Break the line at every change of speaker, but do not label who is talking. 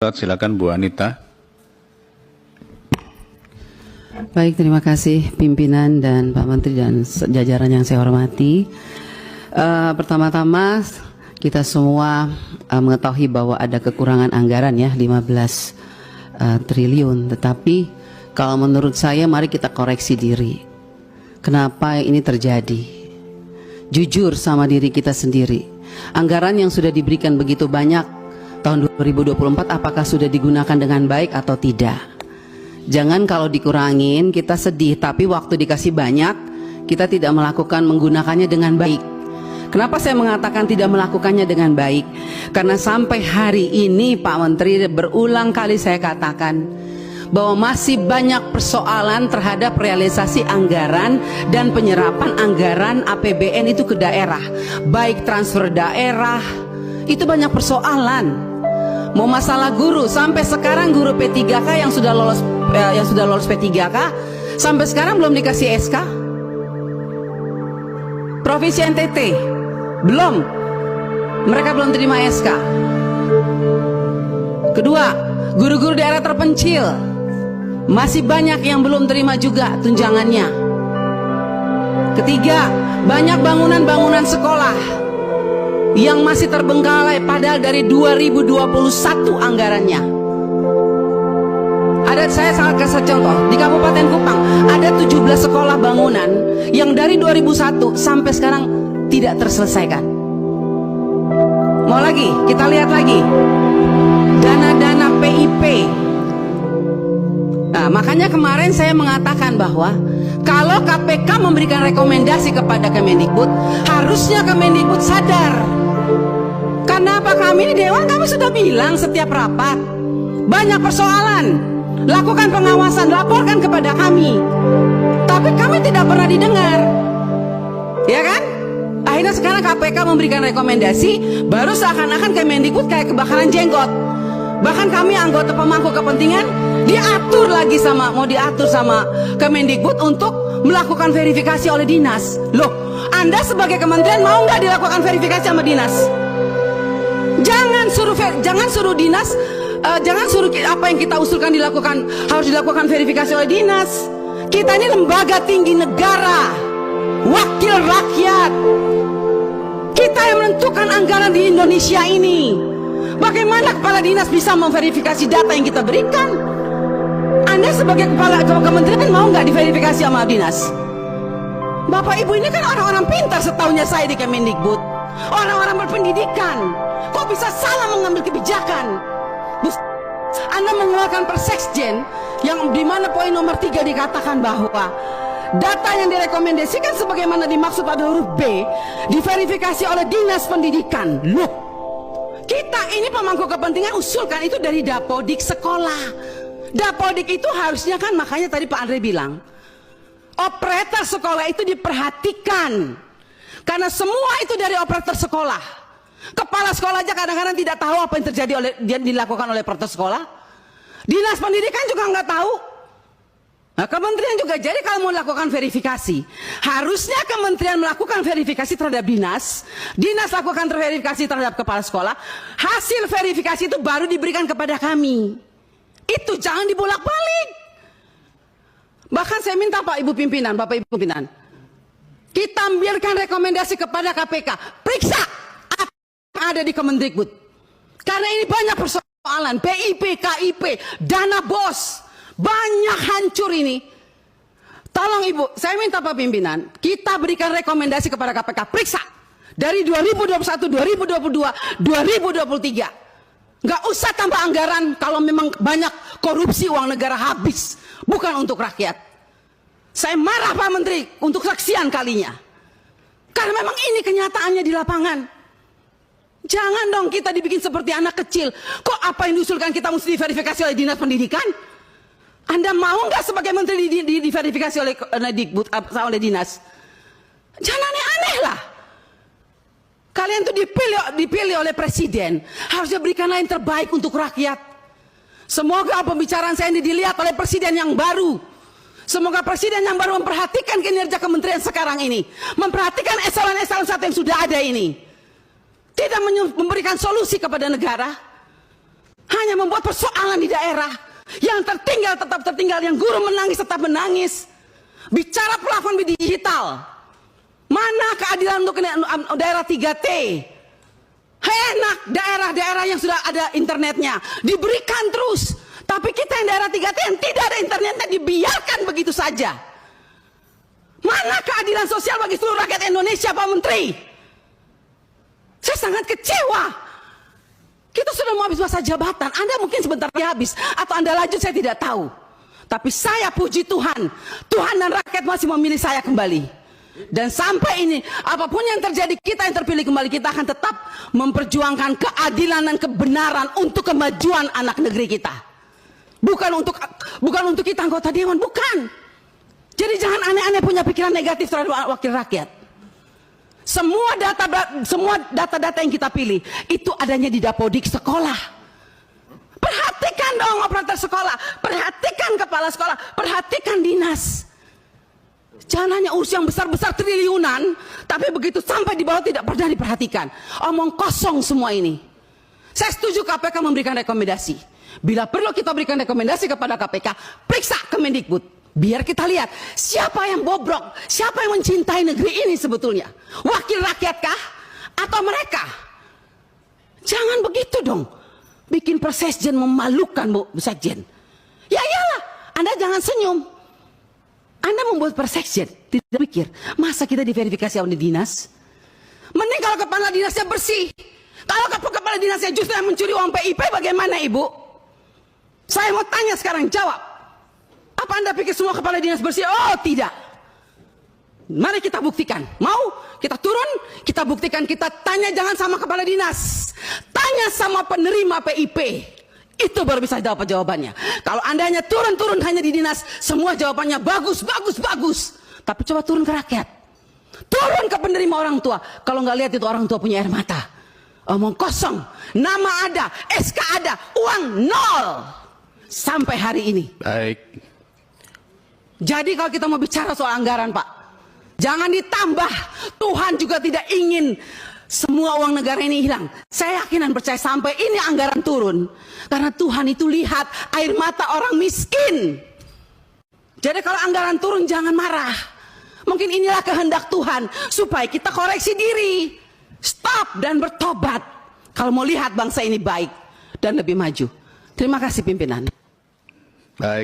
Silakan Bu Anita.
Baik, terima kasih pimpinan dan Pak Menteri dan jajaran yang saya hormati. Pertama-tama kita semua mengetahui bahwa ada kekurangan anggaran ya 15 triliun. Tetapi kalau menurut saya mari kita koreksi diri. Kenapa ini terjadi? Jujur sama diri kita sendiri. Anggaran yang sudah diberikan begitu banyak tahun 2024 apakah sudah digunakan dengan baik atau tidak? Jangan kalau dikurangin kita sedih, tapi waktu dikasih banyak kita tidak menggunakannya dengan baik. Kenapa saya mengatakan tidak melakukannya dengan baik? Karena sampai hari ini Pak Menteri berulang kali saya katakan bahwa masih banyak persoalan terhadap realisasi anggaran dan penyerapan anggaran APBN itu ke daerah, baik transfer daerah, itu banyak persoalan. Mau masalah guru, sampai sekarang guru P3K yang sudah lolos P3K sampai sekarang belum dikasih SK. Provinsi NTT belum, mereka belum terima SK. Kedua, guru-guru daerah terpencil masih banyak yang belum terima juga tunjangannya. Ketiga, banyak bangunan-bangunan sekolah yang masih terbengkalai padahal dari 2021 anggarannya. Saya sangat kasih contoh di Kabupaten Kupang ada 17 sekolah bangunan yang dari 2001 sampai sekarang tidak terselesaikan. Mau lagi, kita lihat lagi dana-dana PIP. Nah, makanya kemarin saya mengatakan bahwa kalau KPK memberikan rekomendasi kepada Kemendikbud, harusnya Kemendikbud sadar. Karena apa, kami di Dewan kami sudah bilang setiap rapat banyak persoalan, lakukan pengawasan, laporkan kepada kami, tapi kami tidak pernah didengar, ya kan? Akhirnya sekarang KPK memberikan rekomendasi, baru seakan-akan Kemendikbud kayak kebakaran jenggot. Bahkan kami anggota pemangku kepentingan mau diatur sama Kemendikbud untuk melakukan verifikasi oleh dinas. Loh, Anda sebagai kementerian mau nggak dilakukan verifikasi sama dinas? Jangan suruh dinas, jangan suruh apa yang kita usulkan harus dilakukan verifikasi oleh dinas. Kita ini lembaga tinggi negara, wakil rakyat. Kita yang menentukan anggaran di Indonesia ini. Bagaimana kepala dinas bisa memverifikasi data yang kita berikan? Anda sebagai kepala kementerian mau nggak diverifikasi sama dinas? Bapak Ibu ini kan orang-orang pintar setahunya saya di Kemendikbud, orang-orang berpendidikan. Kok bisa salah mengambil kebijakan? Anda mengeluarkan Perseksjen yang dimana poin nomor 3 dikatakan bahwa data yang direkomendasikan sebagaimana dimaksud pada huruf B diverifikasi oleh dinas pendidikan. Loh, kita ini pemangku kepentingan usulkan itu dari Dapodik sekolah. Dapodik itu harusnya kan, makanya tadi Pak Andre bilang operator sekolah itu diperhatikan, karena semua itu dari operator sekolah. Kepala sekolah aja kadang-kadang tidak tahu apa yang terjadi dilakukan oleh operator sekolah. Dinas pendidikan juga nggak tahu. Nah, kementerian juga. Jadi kalau mau melakukan verifikasi, harusnya kementerian melakukan verifikasi terhadap dinas, dinas lakukan verifikasi terhadap kepala sekolah, hasil verifikasi itu baru diberikan kepada kami. Itu jangan dibolak-balik. Bahkan saya minta Bapak Ibu pimpinan, kita ambilkan rekomendasi kepada KPK, periksa apa yang ada di Kemendikbud. Karena ini banyak persoalan, PIP, KIP, dana BOS, banyak hancur ini. Tolong Ibu, saya minta Pak Pimpinan, kita berikan rekomendasi kepada KPK, periksa dari 2021, 2022, 2023. Nggak usah tambah anggaran kalau memang banyak korupsi uang negara habis, bukan untuk rakyat. Saya marah Pak Menteri untuk sekian kalinya, karena memang ini kenyataannya di lapangan. Jangan dong kita dibikin seperti anak kecil. Kok apa yang diusulkan kita mesti diverifikasi oleh dinas pendidikan? Anda mau nggak sebagai menteri diverifikasi oleh oleh dinas? Jangan aneh-aneh lah. Kalian tuh dipilih oleh presiden, harusnya berikanlah yang terbaik untuk rakyat. Semoga pembicaraan saya ini dilihat oleh presiden yang baru. Semoga presiden yang baru memperhatikan kinerja kementerian sekarang ini, memperhatikan eselon-eselon 1 yang sudah ada ini, tidak memberikan solusi kepada negara. hanya membuat persoalan di daerah. Yang tertinggal tetap tertinggal, yang guru menangis tetap menangis. Bicara platform digital, mana keadilan untuk daerah 3T? Enak daerah-daerah yang sudah ada internetnya diberikan terus, tapi kita yang daerah 3T yang tidak ada internetnya dibiarkan begitu saja. Mana keadilan sosial bagi seluruh rakyat Indonesia, Pak Menteri? Saya sangat kecewa. Kita sudah mau habis masa jabatan. Anda mungkin sebentar lagi habis, atau Anda lanjut, saya tidak tahu. Tapi saya puji Tuhan, Tuhan dan rakyat masih memilih saya kembali. Dan sampai ini, apapun yang terjadi, kita yang terpilih kembali, kita akan tetap memperjuangkan keadilan dan kebenaran untuk kemajuan anak negeri kita. Bukan untuk kita anggota dewan, bukan. Jadi jangan aneh-aneh punya pikiran negatif terhadap wakil rakyat. Semua data-data yang kita pilih itu adanya di Dapodik sekolah. Perhatikan dong operator sekolah, perhatikan kepala sekolah, perhatikan dinas. Jangan hanya urus yang besar-besar triliunan, tapi begitu sampai di bawah tidak pernah diperhatikan. Omong kosong semua ini. Saya setuju KPK memberikan rekomendasi. Bila perlu kita berikan rekomendasi kepada KPK, periksa Kemendikbud. Biar kita lihat siapa yang bobrok, siapa yang mencintai negeri ini sebetulnya. Wakil rakyatkah atau mereka? Jangan begitu dong. Bikin persekjen memalukan, Bu Sekjen. Ya iyalah, Anda jangan senyum. Anda membuat persekjen, tidak pikir, masa kita diverifikasi oleh dinas? Mending kalau kepala dinasnya bersih. Kalau kepala dinasnya justru yang mencuri uang PIP, bagaimana Ibu? Saya mau tanya sekarang, jawab. Apa Anda pikir semua kepala dinas bersih? Oh tidak. Mari kita buktikan. Mau kita turun, kita buktikan, kita tanya jangan sama kepala dinas. Tanya sama penerima PIP. Itu baru bisa dapat jawabannya. Kalau Anda hanya turun-turun hanya di dinas, semua jawabannya bagus, bagus, bagus. Tapi coba turun ke rakyat. Turun ke penerima orang tua. Kalau nggak lihat itu orang tua punya air mata. Omong kosong. Nama ada, SK ada, uang nol. Sampai hari ini.
Baik.
Jadi kalau kita mau bicara soal anggaran, Pak, jangan ditambah. Tuhan juga tidak ingin semua uang negara ini hilang. Saya yakin dan percaya sampai ini anggaran turun. Karena Tuhan itu lihat air mata orang miskin. Jadi kalau anggaran turun jangan marah. Mungkin inilah kehendak Tuhan supaya kita koreksi diri. Stop dan bertobat. Kalau mau lihat bangsa ini baik dan lebih maju. Terima kasih pimpinan.
Baik.